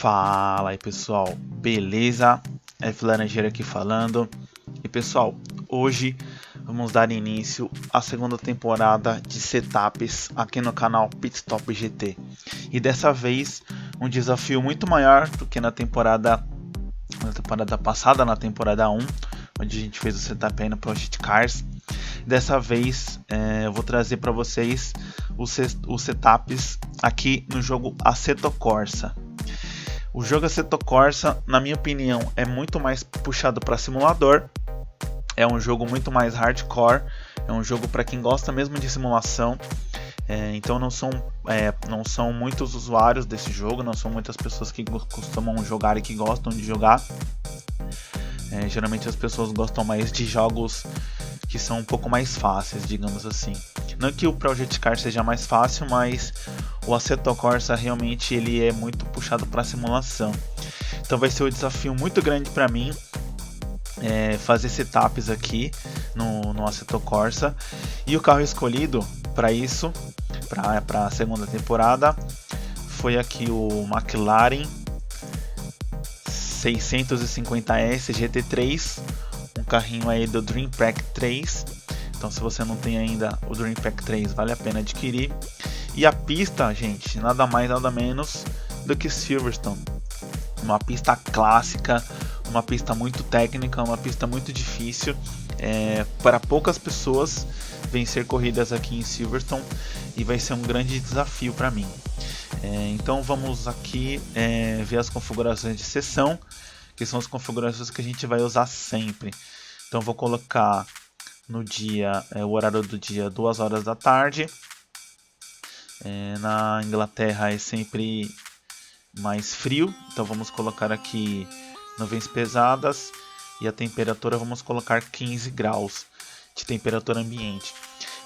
Fala aí pessoal, beleza? F Laranjeira aqui falando. E pessoal, hoje vamos dar início à segunda temporada de setups aqui no canal Pitstop GT. E dessa vez um desafio muito maior do que na temporada passada, na temporada 1, onde a gente fez o setup aí no Project Cars. Dessa vez eu vou trazer para vocês os setups aqui no jogo Assetto Corsa. O jogo Assetto Corsa, na minha opinião, é muito mais puxado para simulador. É um jogo muito mais hardcore. É um jogo para quem gosta mesmo de simulação. Então não são muitos usuários desse jogo. Não são muitas pessoas que costumam jogar e que gostam de jogar. Geralmente as pessoas gostam mais de jogos que são um pouco mais fáceis, digamos assim. Não que o Project Cars seja mais fácil, mas o Assetto Corsa realmente ele é muito puxado para simulação. Então vai ser um desafio muito grande para mim fazer setups aqui no Assetto Corsa. E o carro escolhido para isso, para a segunda temporada, foi aqui o McLaren 650S GT3, um carrinho aí do Dream Pack 3. Então se você não tem ainda o Dream Pack 3, vale a pena adquirir. E a pista, gente, nada mais nada menos do que Silverstone. Uma pista clássica, uma pista muito técnica, uma pista muito difícil. Para poucas pessoas vencer corridas aqui em Silverstone, e vai ser um grande desafio para mim. Então vamos aqui ver as configurações de sessão, que são as configurações que a gente vai usar sempre. Então vou colocar no dia, o horário do dia, 2 horas da tarde. Na Inglaterra é sempre mais frio, então vamos colocar aqui nuvens pesadas, e a temperatura vamos colocar 15 graus de temperatura ambiente.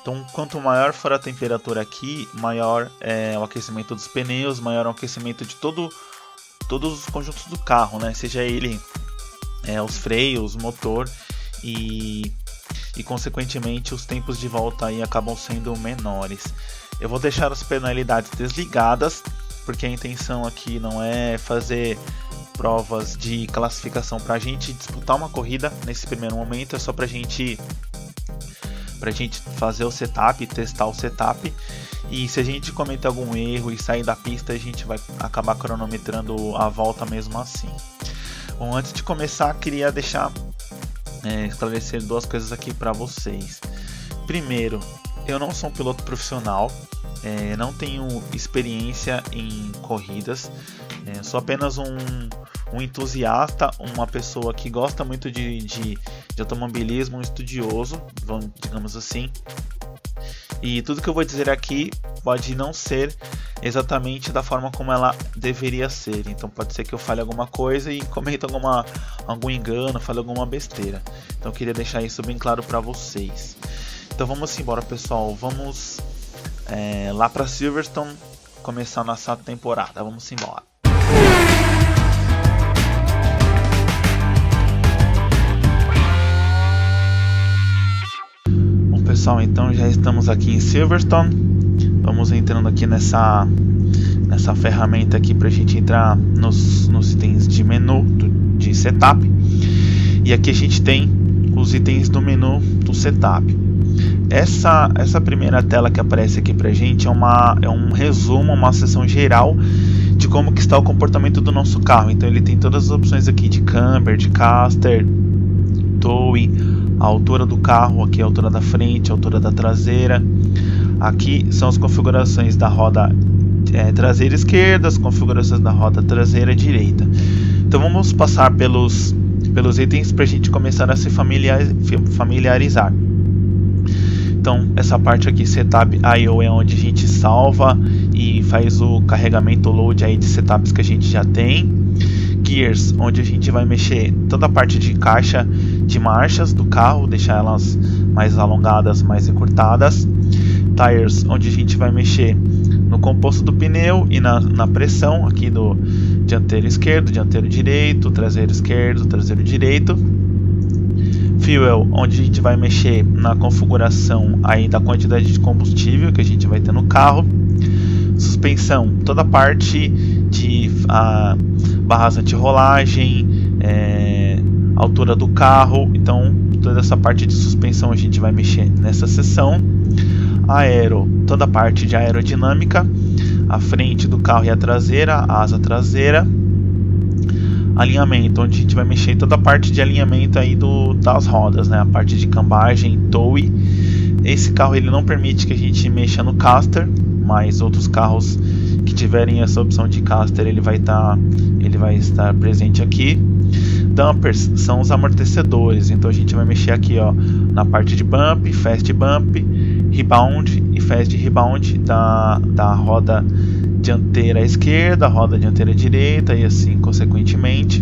Então quanto maior for a temperatura aqui, maior é o aquecimento dos pneus, maior é o aquecimento de todos os conjuntos do carro, né? Seja ele os freios, motor e consequentemente os tempos de volta aí acabam sendo menores. Eu vou deixar as penalidades desligadas, porque a intenção aqui não é fazer provas de classificação para a gente disputar uma corrida nesse primeiro momento. É só para a gente fazer o setup, testar o setup. E se a gente cometer algum erro e sair da pista, a gente vai acabar cronometrando a volta mesmo assim. Bom, antes de começar, queria esclarecer 2 coisas aqui para vocês. Primeiro, eu não sou um piloto profissional, não tenho experiência em corridas, sou apenas um entusiasta, uma pessoa que gosta muito de automobilismo, um estudioso, digamos assim. E tudo que eu vou dizer aqui pode não ser exatamente da forma como ela deveria ser. Então pode ser que eu fale alguma coisa e cometa algum engano, fale alguma besteira. Então eu queria deixar isso bem claro para vocês. Então vamos embora, pessoal. Vamos lá para Silverstone começar a nossa temporada. Vamos embora. Bom, pessoal, então já estamos aqui em Silverstone. Vamos entrando aqui nessa ferramenta aqui para a gente entrar nos itens de menu de setup. E aqui a gente tem os itens do menu do setup. Essa primeira tela que aparece aqui pra gente é um resumo, uma seção geral de como que está o comportamento do nosso carro. Então ele tem todas as opções aqui de camber, de caster, tow, a altura do carro, aqui a altura da frente, a altura da traseira. Aqui são as configurações da roda traseira esquerda, as configurações da roda traseira direita. Então vamos passar pelos itens para a gente começar a se familiarizar. Então essa parte aqui, Setup I/O, é onde a gente salva e faz o carregamento load aí de setups que a gente já tem. Gears, onde a gente vai mexer toda a parte de caixa de marchas do carro, deixar elas mais alongadas, mais encurtadas. Tires, onde a gente vai mexer no composto do pneu e na pressão aqui do dianteiro esquerdo, dianteiro direito, traseiro esquerdo, traseiro direito. Fuel, onde a gente vai mexer na configuração aí da quantidade de combustível que a gente vai ter no carro. Suspensão, toda a parte de barras anti-rolagem, altura do carro. Então toda essa parte de suspensão a gente vai mexer nessa seção. Toda a parte de aerodinâmica, a frente do carro e a traseira, a asa traseira. Alinhamento, onde a gente vai mexer em toda a parte de alinhamento aí das rodas, né? A parte de cambagem, tow. Esse carro ele não permite que a gente mexa no caster, mas outros carros que tiverem essa opção de caster ele vai estar presente aqui. Dampers são os amortecedores, então a gente vai mexer aqui, ó, na parte de bump, fast bump, rebound e fast rebound da roda dianteira esquerda, roda dianteira direita e assim consequentemente.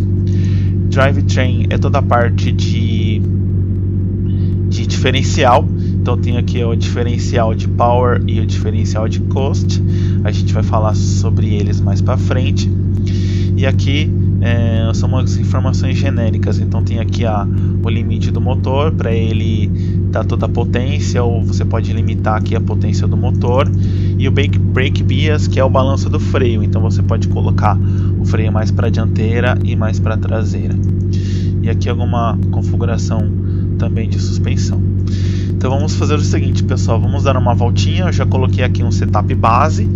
Drivetrain é toda a parte de diferencial, então tem aqui o diferencial de power e o diferencial de coast, a gente vai falar sobre eles mais para frente. E aqui são umas informações genéricas, então tem aqui o limite do motor para ele dar toda a potência, ou você pode limitar aqui a potência do motor, e o brake bias, que é o balanço do freio, então você pode colocar o freio mais para a dianteira e mais para a traseira. E aqui alguma configuração também de suspensão. Então vamos fazer o seguinte, pessoal, vamos dar uma voltinha. Eu já coloquei aqui um setup base.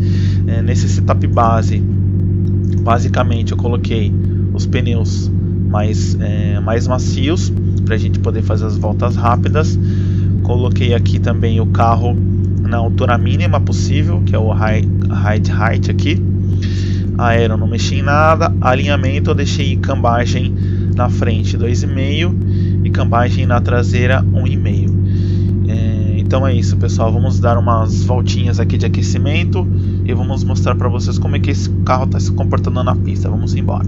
Nesse setup base, basicamente eu coloquei os pneus mais macios para a gente poder fazer as voltas rápidas. Coloquei aqui também o carro na altura mínima possível, que é o ride height aqui. Aero não mexi em nada. Alinhamento eu deixei cambagem na frente 2,5 e cambagem na traseira 1,5. Então é isso, pessoal, vamos dar umas voltinhas aqui de aquecimento e vamos mostrar para vocês como é que esse carro está se comportando na pista. Vamos embora.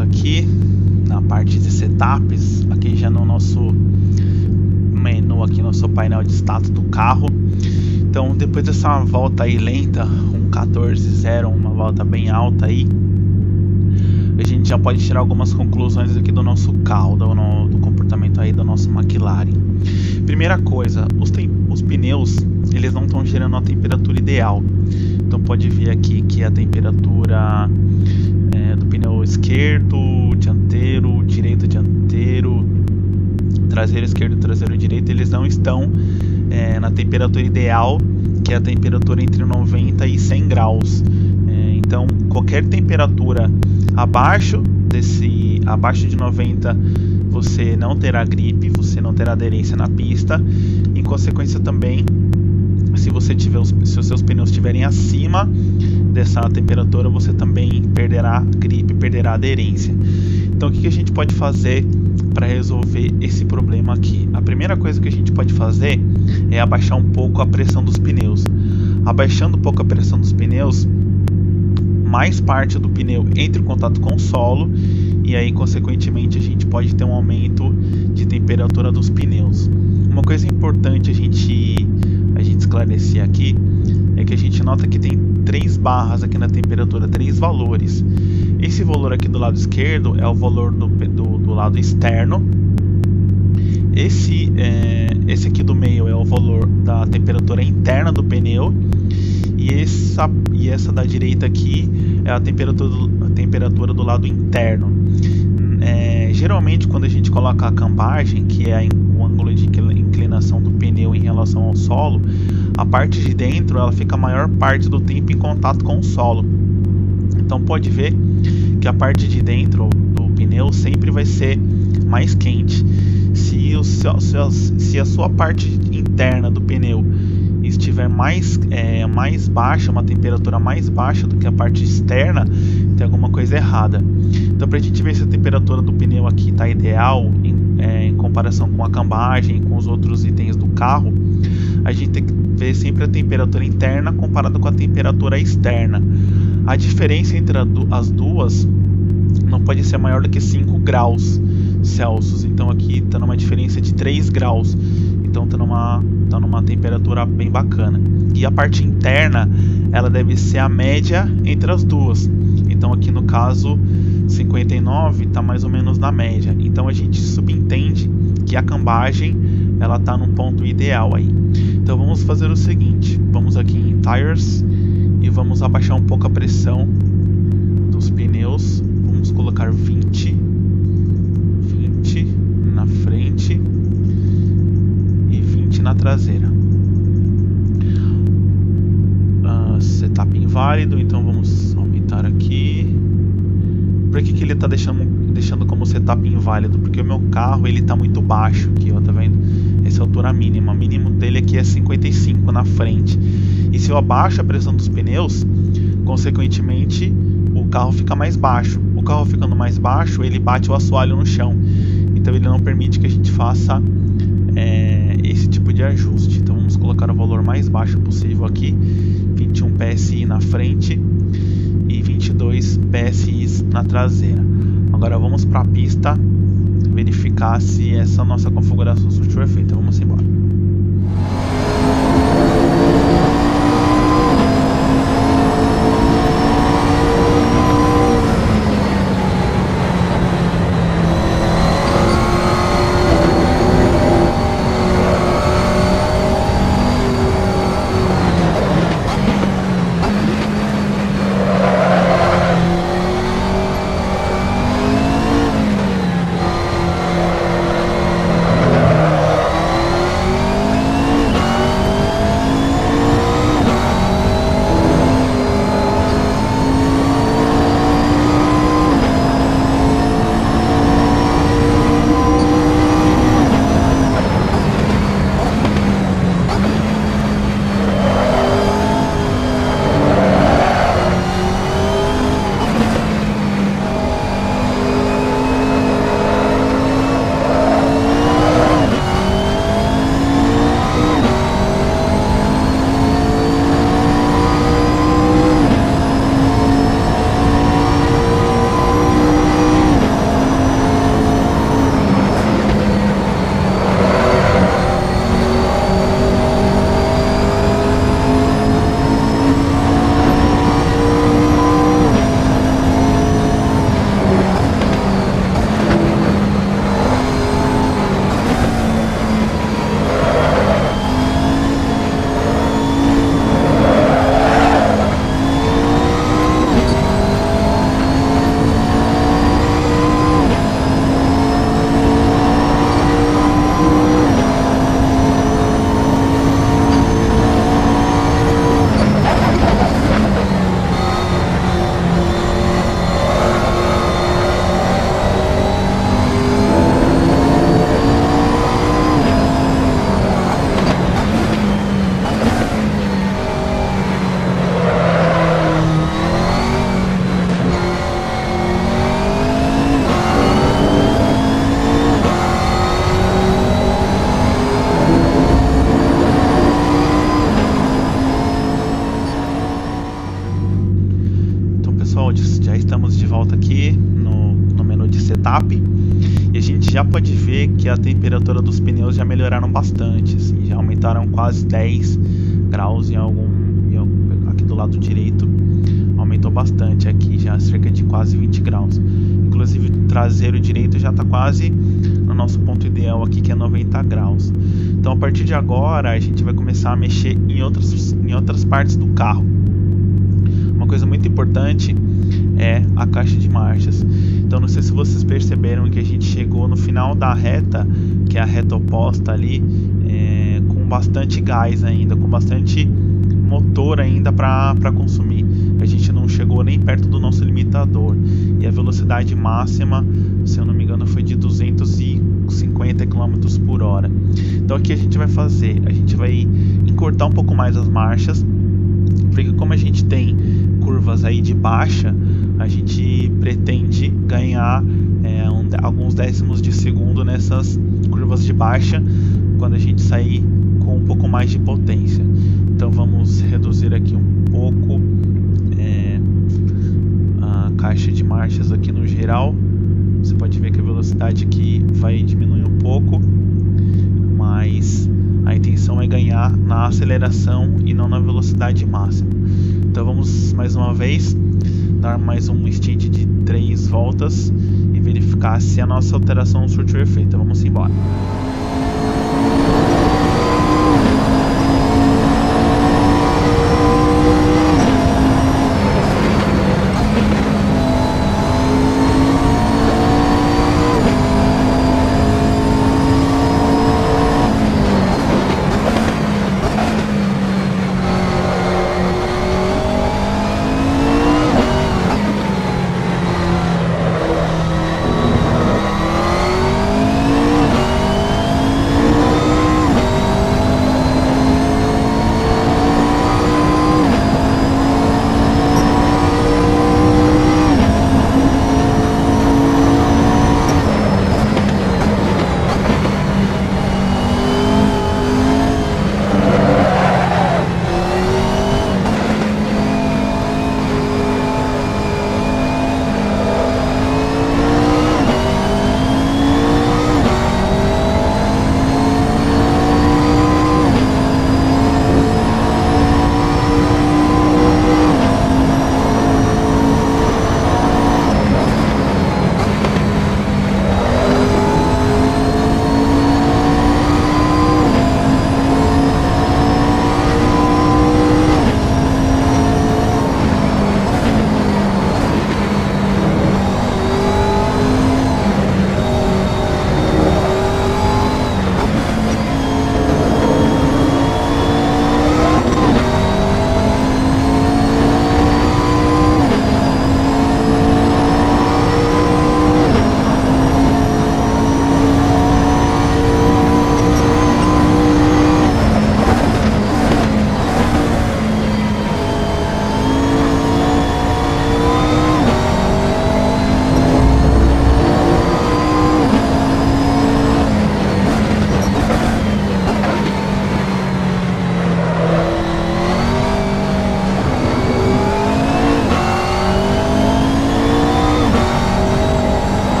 Aqui na parte de setups, aqui já no nosso menu, aqui nosso painel de status do carro. Então depois dessa volta aí lenta, 1.14.0, uma volta bem alta aí, a gente já pode tirar algumas conclusões aqui do nosso carro, do comportamento aí do nosso McLaren. Primeira coisa, os pneus eles não estão gerando a temperatura ideal. Então pode ver aqui que a temperatura do pneu pneu esquerdo, dianteiro, direito, dianteiro, traseiro esquerdo, traseiro direito, eles não estão na temperatura ideal, que é a temperatura entre 90 e 100 graus. Então, qualquer temperatura abaixo de 90, você não terá gripe, você não terá aderência na pista. Em consequência também, se os seus pneus estiverem acima dessa temperatura, você também perderá gripe, perderá aderência. Então, o que a gente pode fazer para resolver esse problema aqui? A primeira coisa que a gente pode fazer é abaixar um pouco a pressão dos pneus. Abaixando um pouco a pressão dos pneus, mais parte do pneu entra em contato com o solo e aí, consequentemente, a gente pode ter um aumento de temperatura dos pneus. Uma coisa importante a gente esclarecer aqui é que a gente nota que tem 3 barras aqui na temperatura, 3 valores. Esse valor aqui do lado esquerdo é o valor do lado externo. Esse aqui do meio é o valor da temperatura interna do pneu. E essa da direita aqui é a temperatura do lado interno. Geralmente, quando a gente coloca a cambagem, que é o ângulo de inclinação do pneu em relação ao solo, a parte de dentro ela fica a maior parte do tempo em contato com o solo. Então pode ver que a parte de dentro do pneu sempre vai ser mais quente. Se a sua parte interna do pneu estiver mais baixa, uma temperatura mais baixa do que a parte externa, tem alguma coisa errada. Então, para a gente ver se a temperatura do pneu aqui está ideal em comparação com a cambagem e com os outros itens do carro, a gente tem que ver sempre a temperatura interna comparada com a temperatura externa. A diferença entre as duas não pode ser maior do que 5 graus Celsius. Então aqui está numa diferença de 3 graus. Então está numa temperatura bem bacana. E a parte interna, ela deve ser a média entre as duas. Então aqui no caso 59 está mais ou menos na média. Então a gente subentende que a cambagem ela está num ponto ideal aí. Então vamos fazer o seguinte, vamos aqui em Tires e vamos abaixar um pouco a pressão dos pneus. Vamos colocar 20 na frente e 20 na traseira. Setup inválido, então vamos aumentar aqui. Por que ele está deixando como setup inválido? Porque o meu carro ele está muito baixo aqui, ó, tá vendo? Essa é a altura mínima. O mínimo dele aqui é 55 na frente. E se eu abaixo a pressão dos pneus, consequentemente o carro fica mais baixo. O carro ficando mais baixo, ele bate o assoalho no chão. Então ele não permite que a gente faça esse tipo de ajuste. Então vamos colocar o valor mais baixo possível aqui, 21 PSI na frente e 22 PSI na traseira. Agora vamos para a pista verificar se essa nossa configuração surtiu efeito. Vamos embora. setup. E a gente já pode ver que a temperatura dos pneus já melhoraram bastante, assim, já aumentaram quase 10 graus aqui do lado direito aumentou bastante, aqui já cerca de quase 20 graus. Inclusive o traseiro direito já está quase no nosso ponto ideal aqui, que é 90 graus. Então a partir de agora a gente vai começar a mexer em outras partes do carro. Uma coisa muito importante é a caixa de marchas. Então não sei se vocês perceberam que a gente chegou no final da reta, que é a reta oposta ali, com bastante gás ainda, com bastante motor ainda para consumir. A gente não chegou nem perto do nosso limitador. E a velocidade máxima, se eu não me engano, foi de 250 km por hora. Então o que a gente vai fazer? A gente vai encurtar um pouco mais as marchas, porque como a gente tem curvas aí de baixa, a gente pretende ganhar alguns décimos de segundo nessas curvas de baixa, quando a gente sair com um pouco mais de potência. Então vamos reduzir aqui um pouco a caixa de marchas aqui no geral. Você pode ver que a velocidade aqui vai diminuir um pouco, mas a intenção é ganhar na aceleração e não na velocidade máxima. Então vamos mais uma vez dar mais um stint de 3 voltas e verificar se a nossa alteração surtiu efeito. Vamos embora.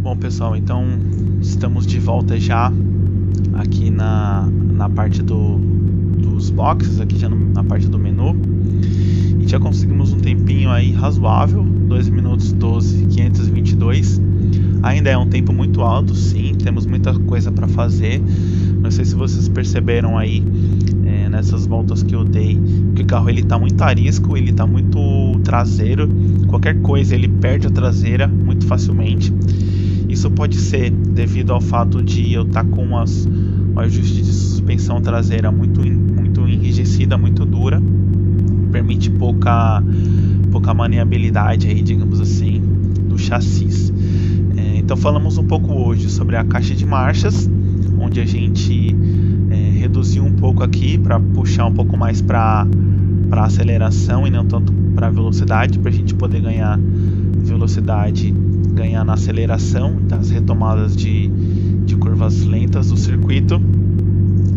Bom pessoal, então estamos de volta já aqui na parte dos boxes, aqui já na parte do menu, e já conseguimos um tempinho aí razoável, 2 minutos 12:522. Ainda é um tempo muito alto, sim, temos muita coisa para fazer. Não sei se vocês perceberam aí nessas voltas que eu dei, que o carro ele tá muito arisco, ele tá muito traseiro, qualquer coisa ele perde a traseira muito facilmente. Isso pode ser devido ao fato de eu estar com o ajuste de suspensão traseira muito enrijecida, muito dura, permite pouca maneabilidade aí, digamos assim, do chassi. Então falamos um pouco hoje sobre a caixa de marchas, onde a gente reduziu um pouco aqui para puxar um pouco mais para aceleração e não tanto para velocidade, para a gente poder ganhar velocidade, ganhar na aceleração das retomadas de curvas lentas do circuito.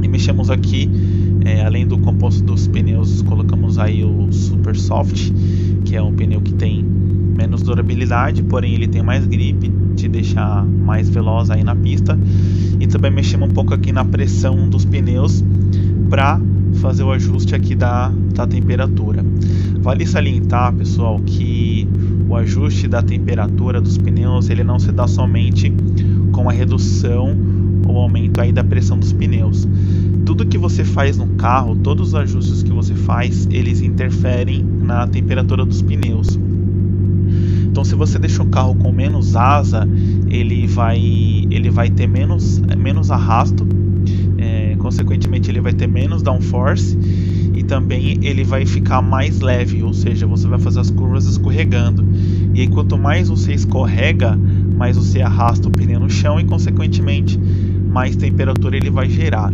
E mexemos aqui, além do composto dos pneus, colocamos aí o Super Soft, que é um pneu que tem menos durabilidade, porém ele tem mais grip, te deixa mais veloz aí na pista. E também mexemos um pouco aqui na pressão dos pneus para fazer o ajuste aqui da temperatura. Vale salientar, pessoal, que o ajuste da temperatura dos pneus ele não se dá somente com a redução ou aumento aí da pressão dos pneus. Tudo que você faz no carro, todos os ajustes que você faz, eles interferem na temperatura dos pneus. Então, se você deixa o carro com menos asa, ele vai ter menos arrasto, consequentemente ele vai ter menos downforce e também ele vai ficar mais leve, ou seja, você vai fazer as curvas escorregando. E aí, quanto mais você escorrega, mais você arrasta o pneu no chão e consequentemente mais temperatura ele vai gerar.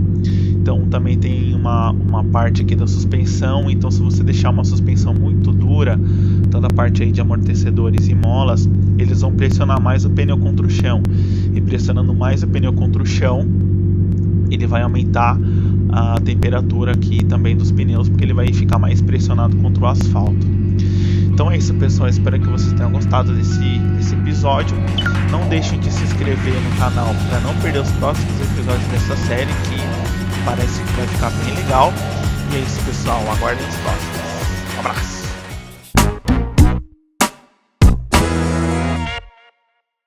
Então também tem uma parte aqui da suspensão. Então, se você deixar uma suspensão muito dura, toda a parte aí de amortecedores e molas, eles vão pressionar mais o pneu contra o chão, e pressionando mais o pneu contra o chão, ele vai aumentar a temperatura aqui também dos pneus, porque ele vai ficar mais pressionado contra o asfalto. Então é isso, pessoal, espero que vocês tenham gostado desse episódio. Não deixem de se inscrever no canal para não perder os próximos episódios dessa série, que parece que vai ficar bem legal. E é isso, pessoal, aguardem os próximos. Um abraço!